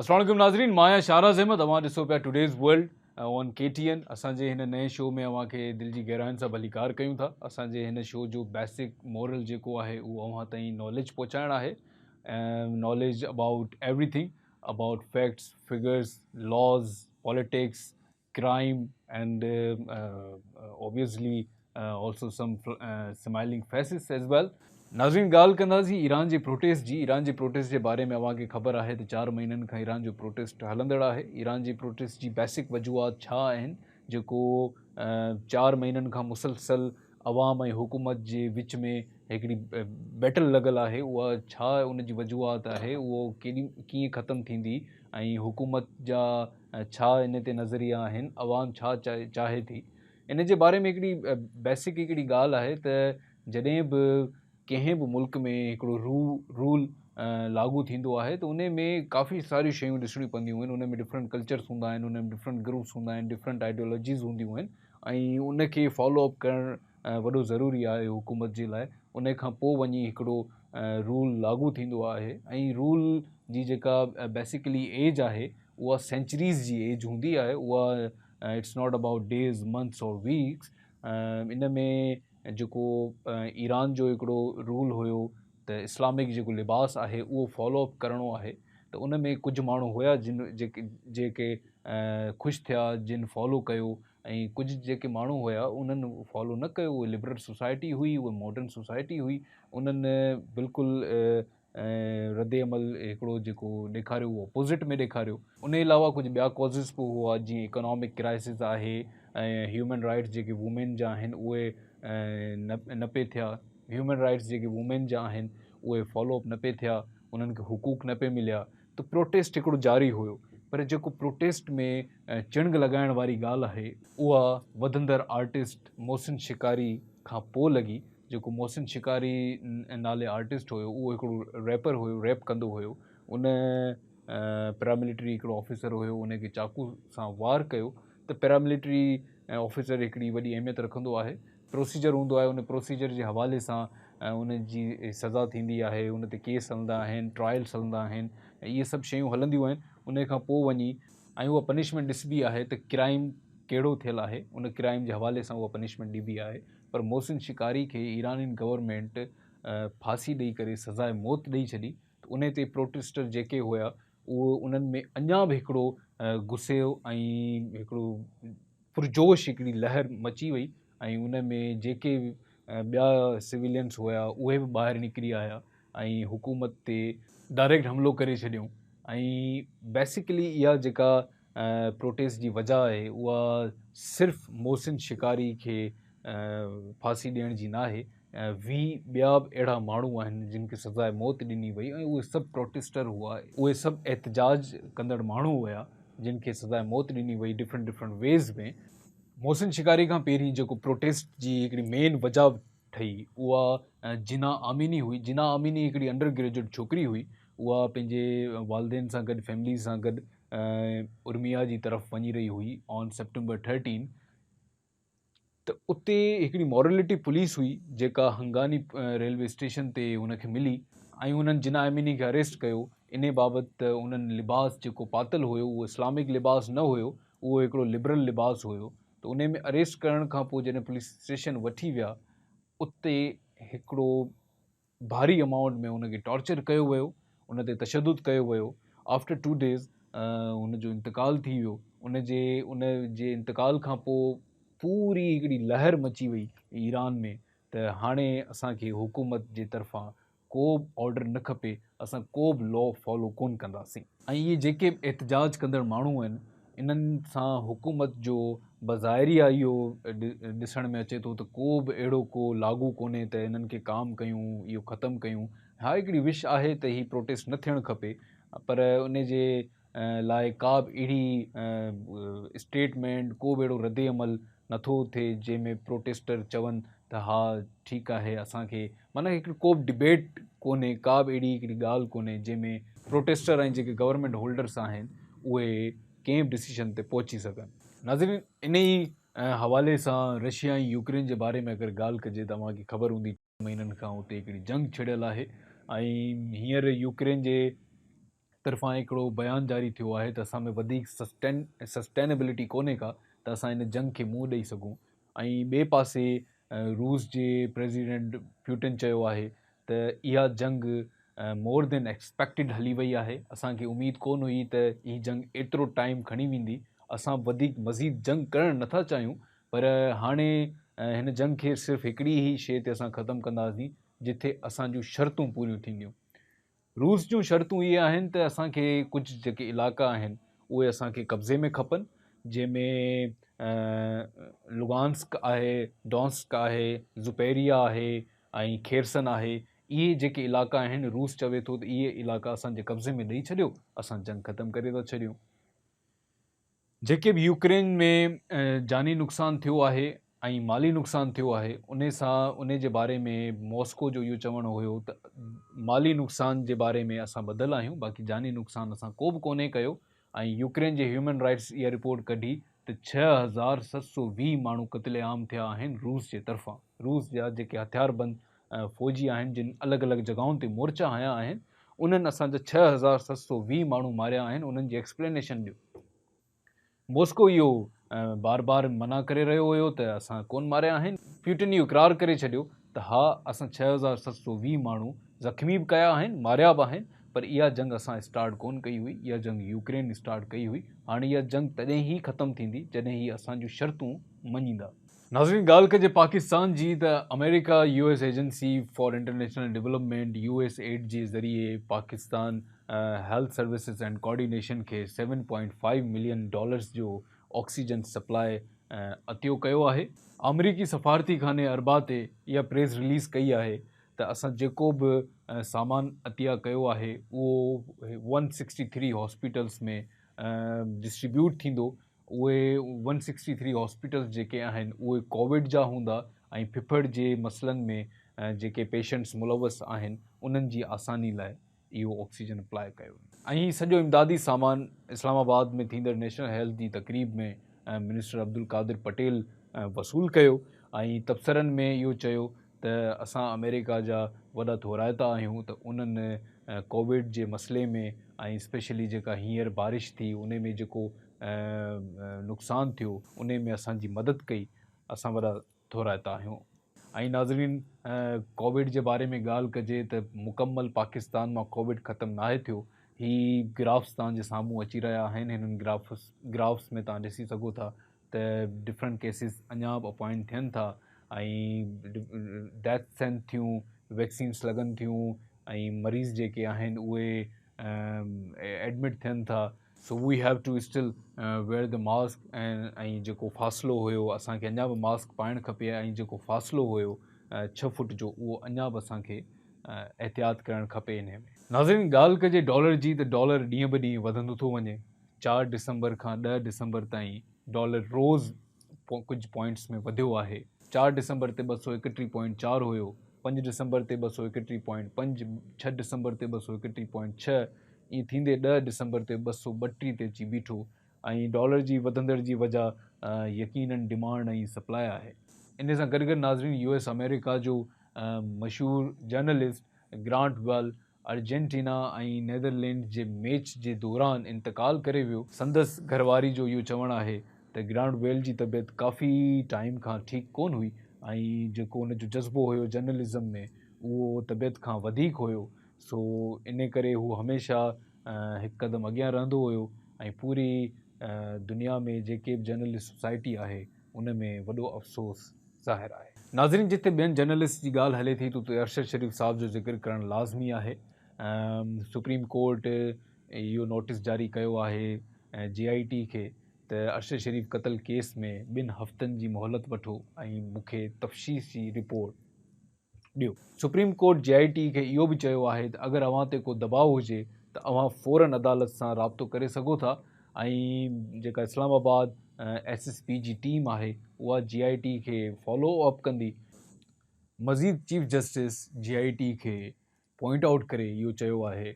अस्सलाम वालेकुम नाज़रीन, मां आहियां शाहराज़ अहमद। अवां ॾिसो पिया टुडेज़ वर्ल्ड ऑन KTN। असांजे हिन नए शो में अवां खे दिलि जी गहराइनि सां भलीकार कयूं था। असांजे हिन शो जो बेसिक मोरल जेको आहे उहो अवां ताईं नॉलेज पहुचाइणु आहे। Knowledge about everything, about facts, figures, laws, politics, crime and obviously also some smiling faces as well। नाज़रीन, ॻाल्हि कंदासीं ईरान जे प्रोटेस्ट जी। ईरान जे प्रोटेस्ट जे बारे में अव्हांखे ख़बर आहे त 4 महीननि खां ईरान जो प्रोटेस्ट हलंदड़ आहे। ईरान जी प्रोटेस्ट जी बेसिक वजूहात छा आहिनि, जेको 4 महीननि खां मुसलसल अवाम ऐं हुकूमत जे विच में हिकिड़ी बैटल लॻल आहे, उहा छा उन जी वजूहात आहे, उहो कीअं ख़तमु थींदी ऐं हुकूमत जा छा इन ते नज़रिया आहिनि, अवाम छा चाहे थी। इन जे बारे में हिकिड़ी बेसिक हिकिड़ी ॻाल्हि आहे त जॾहिं बि कंहिं बि मुल्क में हिकिड़ो रूल लागू थींदो आहे त उन में काफ़ी सारियूं शयूं ॾिसणियूं पवंदियूं आहिनि। उन में डिफरेंट कल्चर्स हूंदा आहिनि, उन में डिफरेंट ग्रुप्स हूंदा आहिनि, डिफरेंट आइडियोलॉजीज़ हूंदियूं आहिनि ऐं उन खे फॉलोअप करणु वॾो ज़रूरी आहे हुकूमत जे लाइ। उन खां पोइ वञी हिकिड़ो रूल लागू थींदो आहे ऐं रूल जी जेका बेसिकली एज आहे उहा सेंचुरीज़ जी एज हूंदी आहे। उहा it's not about days, months और वीक्स। इन में जेको ईरान जो हिकिड़ो रूल हुयो त इस्लामिक जेको लिबास आहे उहो फॉलोअप करिणो आहे। त उन में कुझु माण्हू हुया जेके ख़ुशि थिया, जिन फॉलो कयो, ऐं कुझु जेके माण्हू हुया उन्हनि फॉलो न कयो। उहे लिबरल सोसाइटी हुई, उहा मॉडर्न सोसाइटी हुई, उन्हनि बिल्कुल रद्द अमल हिकिड़ो जेको ॾेखारियो उहो अपोज़िट में ॾेखारियो। उन अलावा कुझु ॿिया कॉज़िस बि हुआ, जीअं इकोनॉमिक क्राइसिस आहे ऐं ह्यूमन राइट्स जेके वूमेन जा आहिनि उहे न पे थिया। ह्यूमन राइट्स जेके वूमेन जा आहिनि उहे फॉलोअप न पे थिया, उन्हनि खे हुकूक न पे मिलिया। त प्रोटेस्ट हिकिड़ो जारी हुयो, पर जेको प्रोटेस्ट में चिणग लॻाइण वारी ॻाल्हि आहे उहा वधंदड़ आर्टिस्ट मोहसिन शिकारी खां पोइ लॻी। जेको मोहसिन शिकारी नाले आर्टिस्ट हुयो उहो हिकिड़ो रैपर हुयो, रैप कंदो हुयो। उन पैरामिलिट्री हिकिड़ो ऑफिसर हुयो, उनखे चाकू सां वार कयो। त पैरामिलिट्री ऑफिसर हिकिड़ी वॾी अहमियत रखंदो आहे। प्रोसीजर हूंदो आहे, उन प्रोसीजर जे हवाले सां उन जी सज़ा थींदी आहे, उन ते केस हलंदा आहिनि, ट्रायल्स हलंदा आहिनि, ऐं इहे सभु शयूं हलंदियूं आहिनि। उन खां पोइ वञी ऐं उहा पनिशमेंट ॾिसबी आहे त क्राइम कहिड़ो थियल आहे, उन क्राइम जे हवाले सां उहा पनिशमेंट ॾिबी आहे। पर मोहसिन शिकारी खे ईरानी गवर्नमेंट फांसी ॾेई करे सज़ाए मौत ॾेई छॾी। त उन ते प्रोटेस्टर जेके हुया उहो उन्हनि में अञा बि हिकिड़ो गुस्से ऐं हिकिड़ो पुरजोश हिकिड़ी लहर मची वई ऐं उन में जेके ॿिया सिविलियंस हुया उहे बि ॿाहिरि निकिरी आया ऐं हुकूमत ते डायरेक्ट हमिलो करे छॾियऊं। ऐं बेसिकली इहा जेका प्रोटेस्ट जी वजह आहे उहा सिर्फ़ु मोहसिन शिकारी खे फांसी ॾियण जी न आहे। 20 ॿिया बि अहिड़ा माण्हू आहिनि जिन खे सज़ाए मौत ॾिनी वई ऐं उहे सभु प्रोटेस्टर हुआ, उहे सभु एहतजाज कंदड़ माण्हू हुया जिन खे सज़ाए मौत ॾिनी वई डिफरेंट वेज़ में। मोहसिन शिकारी खां पहिरीं जेको प्रोटेस्ट जी हिकिड़ी मेन वजह ठही उहा जिना आमिनी हुई। जिना आमिनी हिकिड़ी अंडर ग्रेजुएट छोकिरी हुई। उहा पंहिंजे वालदेन सां गॾु, फैमिली सां गॾु उर्मिया जी तरफ़ वञी रही हुई ऑन September 13। त उते हिकिड़ी मॉरलिटी पुलिस हुई जेका हंगानी रेलवे स्टेशन ते हुनखे मिली ऐं उन्हनि जिना आमिनी खे अरेस्ट कयो। इन बाबति उन्हनि लिबास जेको पातल हुयो उहो इस्लामिक लिबास न हुयो, उहो हिकिड़ो लिबरल लिबास हुयो। त उन में अरेस्ट करण खां पोइ जॾहिं पुलिस स्टेशन वठी विया, उते हिकिड़ो भारी अमाउंट में उनखे टॉर्चर कयो वियो, उन ते तशदुद कयो वियो। आफ्टर 2 days उनजो इंतकाल थी वियो। उन जे इंतकाल खां पोइ पूरी हिकिड़ी लहर मची वई ईरान में त हाणे असांखे हुकूमत जे तरफ़ां को बि ऑर्डर न खपे, असां को बि लॉ फॉलो कोन कंदासीं। ऐं इहे जेके बि एहतजाज कंदड़ माण्हू आहिनि, इन्हनि सां हुकूमत जो बज़ाहिरिया इहो ॾिसण में अचे थो त को बि अहिड़ो को लागू कोन्हे त इन्हनि खे काम कयूं, इहो ख़तमु कयूं। हा, हिकिड़ी विश आहे त हीअ प्रोटेस्ट न थियणु खपे, पर उन जे लाइ का बि अहिड़ी स्टेटमेंट, को बि अहिड़ो रद्द अमल नथो थिए जंहिंमें प्रोटेस्टर चवनि त हा ठीकु आहे असांखे, माना हिकिड़ी को बि डिबेट कोन्हे, का बि अहिड़ी हिकिड़ी ॻाल्हि कोन्हे जंहिंमें प्रोटेस्टर ऐं जेके गवर्नमेंट होल्डर्स आहिनि उहे कंहिं बि डिसीशन ते पहुची सघनि। नाज़रीन, इन ई हवाले सां रशिया ऐं यूक्रेन जे बारे में अगरि ॻाल्हि कजे त तव्हांखे ख़बर हूंदी 4 महीननि खां उते हिकिड़ी जंग छिड़ियल आहे ऐं हींअर यूक्रेन जे तरफ़ां हिकिड़ो बयानु जारी थियो आहे त असां में वधीक सस्टेनेबिलिटी कोन्हे का त असां हिन जंग खे मुंहुं ॾेई सघूं। ऐं ॿिए पासे रूस जे प्रेसिडेंट प्यूटिन चयो आहे त इहा जंग मोर देन एक्सपेक्टेड हली वई आहे। असांखे उमेद कोन हुई त हीअ जंग एतिरो टाइम खणी वेंदी। असां वधीक मज़ीद जंग करणु नथा चाहियूं, पर हाणे हिन जंग खे सिर्फ़ु हिकिड़ी ई शइ ते असां ख़तमु कंदासीं जिथे असांजूं शर्तूं पूरियूं थींदियूं। रूस जूं शर्तूं इहे आहिनि त असांखे कुझु जेके इलाइक़ा आहिनि उहे असांखे कब्ज़े में खपनि, जंहिंमें लुगांस्क आहे, डॉन्स्क आहे, ज़ुपेरिया आहे ऐं खेरसन आहे। इहे जेके इलाइक़ा आहिनि रूस चवे थो त इहे इलाइक़ा असांजे कब्ज़े में ॾेई छॾियो, असां जंग ख़तमु करे था छॾियूं। जेके बि यूक्रेन में जानी नुक़सानु थियो आहे ऐं माली नुक़सानु थियो आहे, उन जे बारे में मॉस्को जो इहो चवणु हुयो त माली नुक़सान जे बारे में असां ॿधल आहियूं, बाक़ी जानी नुक़सानु असां को बि कोन्हे कयो। ऐं यूक्रेन जे ह्यूमन राइट्स इहा रिपोर्ट कढी त 6720 माण्हू क़त्लेआम थिया आहिनि रूस जे तरफ़ां। रूस जा जेके हथियारबंद फ़ौजी आहिनि जिन अलॻि अलॻि जॻहुनि ते मोर्चा हया आहिनि, उन्हनि असांजा 6720 माण्हू मारिया आहिनि। उन्हनि जी एक्सप्लेनेशन ॾियो। मॉस्को इहो बार बार मना करे रहियो हुयो त असां कोन मारिया आहिनि। प्यूटिन इहो इक़रार करे छॾियो त हा, असां 6720 माण्हू ज़ख़्मी बि कया आहिनि, मारिया बि आहिनि, पर इहा जंग असां स्टार्ट कोन कई हुई। इहा जंग यूक्रेन स्टार्ट कई हुई। हाणे इहा जंग तॾहिं ई ख़तमु थींदी जॾहिं ही असांजूं शर्तूं मञींदा। नाज़रीन, ॻाल्हि कजे पाकिस्तान जी त America US agency for international development USAID जे ज़रिए Pakistan health services and coordination खे $7.5 मिलियन जो ऑक्सीजन सप्लाई अतियो कयो आहे। अमरीकी सफ़ारती खाने अरबा ते इहा प्रेस रिलीज़ कई आहे त असां जेको बि सामान अतिया कयो आहे उहो 163 हॉस्पिटल्स में डिस्ट्रीब्यूट थींदो। उहे 163 हॉस्पिटल्स जेके आहिनि उहे कोविड जा हूंदा ऐं फिफड़ जे मसइलनि में जेके पेशेंट्स मुलवस आहिनि उन्हनि जी आसानी लाइ इहो ऑक्सीजन अप्लाई कयो। ऐं सॼो इमदादी सामान इस्लामाबाद में थींदड़ नेशनल हेल्थ जी तक़रीब में मिनिस्टर अब्दुल कादिर पटेल वसूल कयो ऐं तबसरनि में इहो चयो त असां अमेरिका जा वॾा थोराइता आहियूं त उन्हनि कोविड जे मसइले में ऐं स्पेशली जेका हींअर बारिश थी उन में जेको नुक़सानु थियो उन में असांजी मदद कई। असां वॾा थोराइता आहियूं। ऐं नाज़रीन, कोविड जे बारे में ॻाल्हि कजे त मुकमल पाकिस्तान मां कोविड ख़तमु नाहे थियो। ही ग्राफ्स तव्हांजे साम्हूं अची रहिया आहिनि। हिननि ग्राफ्स में तव्हां ॾिसी सघो था त डिफरेंट केसिस अञा बि अपॉइंट थियनि था ऐं डेथ्स थियनि थियूं, वैक्सीन्स लॻनि थियूं ऐं मरीज़ जेके आहिनि उहे एडमिट थियनि था। So we have to still wear the mask ऐं जेको फ़ासिलो हुयो असांखे अञा बि मास्क पाइणु खपे ऐं जेको फ़ासिलो हुयो 6 फुट जो उहो अञा बि असांखे एहतियात करणु खपे इन में। नाज़रीन, ॻाल्हि कजे डॉलर जी त डॉलर ॾींहं ब ॾींहुं वधंदो थो वञे। 4 डिसंबर खां 10 डिसंबर ताईं डॉलर रोज़ कुझु पॉइंट्स में वधियो आहे। 4 डिसंबर ते 231.4 हुयो, 5 डिसंबर ते 231.5, 6 डिसंबर ते 231.6, ईअं थींदे 10 डिसंबर ते 232 ते अची बीठो। ऐं डॉलर जी वधंदड़ जी वजह यकीनन डिमांड ऐं सप्लाई आहे। इन सां गॾु गॾु नाज़रीन, US अमेरिका जो मशहूरु जर्नलिस्ट ग्रांट वेल अर्जेंटीना ऐं नीदरलैंड जे मैच जे दौरान इंतकाल करे वियो। संदसि घरवारी जो इहो चवणु आहे त ग्रांट वेल जी तबियत काफ़ी टाइम खां ठीकु कोन हुई ऐं जेको उनजो जज़्बो हुयो जर्नलिज़म में उहो तबियत खां वधीक हुयो। सो इन करे हू हमेशह हिकु क़दम अॻियां रहंदो हुयो ऐं पूरी दुनिया में जेके बि जर्नलिस्ट सोसाइटी आहे उन में वॾो अफ़सोस ज़ाहिर आहे। नाज़रीन, जिते ॿियनि जर्नलिस्ट जी ॻाल्हि हले थी त उते अरशद शरीफ़ साहब जो ज़िक्र करणु लाज़मी आहे। सुप्रीम कोर्ट इहो नोटिस जारी कयो आहे JIT खे त अरशद शरीफ़ क़त्ल केस में 2 हफ़्तनि जी मोहलत वठो ऐं मूंखे तफ़सीसी रिपोर्ट ॾियो। सुप्रीम कोर्ट JIT खे इहो बि चयो आहे त अगरि अव्हां ते को दबाव हुजे त अव्हां फ़ौरन अदालत सां राब्तो करे सघो था ऐं जेका इस्लामाबाद SSP जी टीम आहे उहा JIT खे फॉलो अप कंदी। मज़ीद चीफ जस्टिस JIT खे पॉइंट आउट करे इहो चयो आहे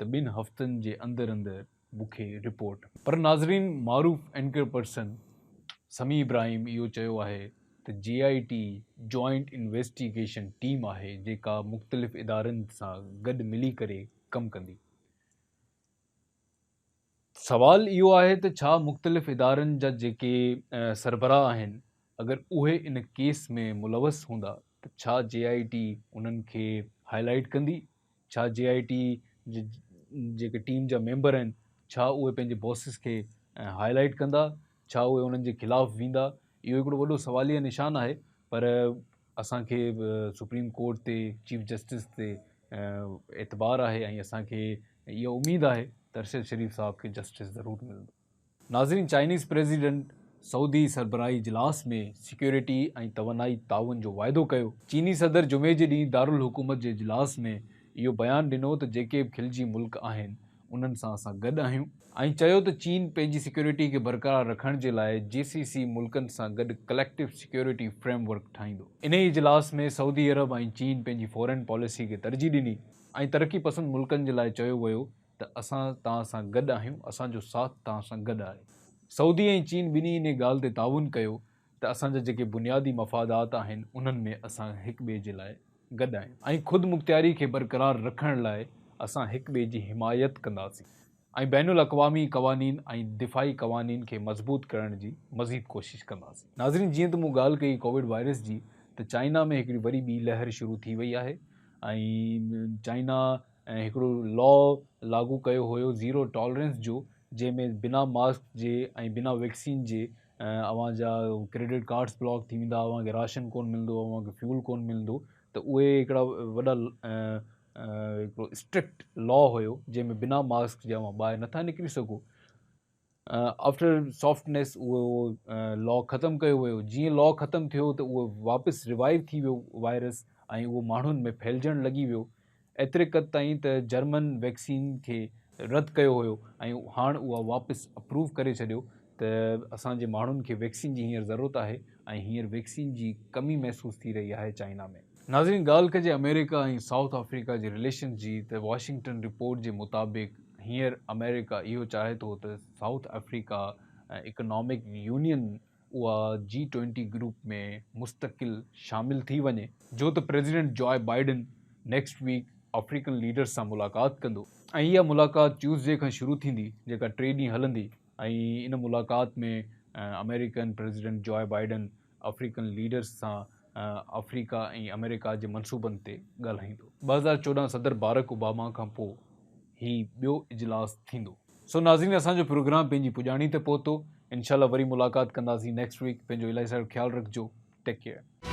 त 2 हफ़्तनि जे अंदरि अंदरि मूंखे रिपोर्ट। पर नाज़रीन, मारूफ़ एंकर पर्सन समी इब्राहिम इहो चयो आहे त JIT जॉइंट इन्वेस्टिगेशन टीम आहे जेका मुख़्तलिफ़ इदारनि सां गॾु मिली करे कमु कंदी। सवाल इहो आहे त छा मुख़्तलिफ़ इदारनि जा जेके सरबराह आहिनि, अगरि उहे इन केस में मुलवस हूंदा त छा JIT उन्हनि खे हाईलाइट कंदी? छा JIT जेके टीम जा मेंबर आहिनि, छा उहे पंहिंजे बॉसिस खे हाईलाइट कंदा? छा उहे उन्हनि जे ख़िलाफ़ु वेंदा? इहो हिकिड़ो वॾो सवालिया निशान आहे, पर असांखे सुप्रीम कोर्ट ते चीफ जस्टिस ते एतबार आहे ऐं असांखे इहा उमेदु आहे त अरशद शरीफ़ साहब खे जस्टिस ज़रूरु मिलंदो। नाज़रीन, चाइनीज़ प्रेसिडेंट सऊदी सरबराही इजलास में सिक्योरिटी ऐं तवानाई ताउन जो वाइदो कयो। चीनी सदर जुमे जे ॾींहुं दारुल हुकूमत जे इजलास में इहो बयानु ॾिनो त जेके बि खिलजी मुल्क आहिनि उन्हनि सां असां गॾु आहियूं, ऐं चयो त चीन पंहिंजी सिक्योरिटी खे बरक़रार रखण जे लाइ GCC मुल्कनि सां गॾु कलेक्टिव सिक्योरिटी फ्रेमवर्क ठाहींदो। इन ई इजलास में सऊदी अरब ऐं चीन पंहिंजी फॉरेन पॉलिसी खे तरजीह ॾिनी ऐं तरक़ी पसंद मुल्कनि जे लाइ चयो वियो त असां तव्हां सां गॾु आहियूं, असांजो साथ तव्हां सां गॾु आहे। सऊदी ऐं चीन ॿिन्ही इन ॻाल्हि ते ताउन कयो त असांजा जेके बुनियादी मफ़ादात आहिनि उन्हनि में असां हिक ॿिए जे लाइ गॾु आहियूं ऐं ख़ुदि मुख़्तियारी खे बरक़रार रखण लाइ असां हिक ॿिए जी हिमायत कंदासीं ऐं बैनुल अक़वामी क़वानीन ऐं दिफ़ाई क़वानीन खे मज़बूत करण जी मज़ीद कोशिशि कंदासीं। नाज़रीन, जीअं त मूं ॻाल्हि कई कोविड वायरस जी, त चाइना में हिकिड़ी वरी ॿी लहर शुरू थी वई आहे ऐं चाइना हिकिड़ो लॉ लागू कयो हुयो ज़ीरो टॉलरेंस जो, जंहिंमें बिना मास्क जे ऐं बिना वैक्सीन जे अव्हां जा क्रेडिट कार्ड्स ब्लॉक थी वेंदा, अव्हांखे राशन कोन मिलंदो, अव्हांखे फ्यूल कोन मिलंदो। त उहे हिकिड़ा वॾा हिकिड़ो स्ट्रिक्ट लॉ हुयो जंहिंमें बिना मास्क जे अव्हां ॿाहिरि नथा निकिरी सघो। आफ्टर सॉफ्टनेस उहो लॉ ख़तमु कयो वियो। जीअं लॉ ख़तमु थियो त उहो वापसि रिवाइव थी वियो वायरस ऐं उहो माण्हुनि में फैलिजणु लॻी वियो। एतिरे क़द ताईं त जर्मन वैक्सीन खे रद्द कयो हुयो ऐं हाणे उहा वापसि अप्रूव करे छॾियो त असांजे माण्हुनि खे वैक्सीन जी हींअर ज़रूरत आहे ऐं हींअर वैक्सीन जी कमी महसूसु थी रही आहे चाइना में। नाज़रीन, ॻाल्हि कजे अमेरिका ऐं साउथ अफ्रीका जे रिलेशन जी, त वॉशिंगटन रिपोर्ट जे मुताबिक़ हींअर अमेरिका इहो चाहे थो त साउथ अफ्रीका इकनॉमिक यूनियन उहा G20 ग्रुप में मुस्तक़िल शामिल थी वञे, जो त president Joe Biden next week African leaders सां मुलाक़ात कंदो ऐं इहा मुलाक़ात ट्यूसडे खां शुरू थींदी, जेका 3 ॾींहं हलंदी ऐं इन मुलाक़ात में American president Joe Biden African leaders सां अफ्रीका ऐं अमेरिका जे मनसूबनि ते ॻाल्हाईंदो। 2014 सदर बारक ओबामा खां पोइ हीउ ॿियो इजलास थींदो। सो नाज़रीन, असांजो प्रोग्राम पंहिंजी पुॼाणी ते पहुतो। इंशाल्लाह वरी मुलाक़ात कंदासीं नेक्स्ट वीक। पंहिंजो इलाही सारो ख़्यालु रखिजो। Take care.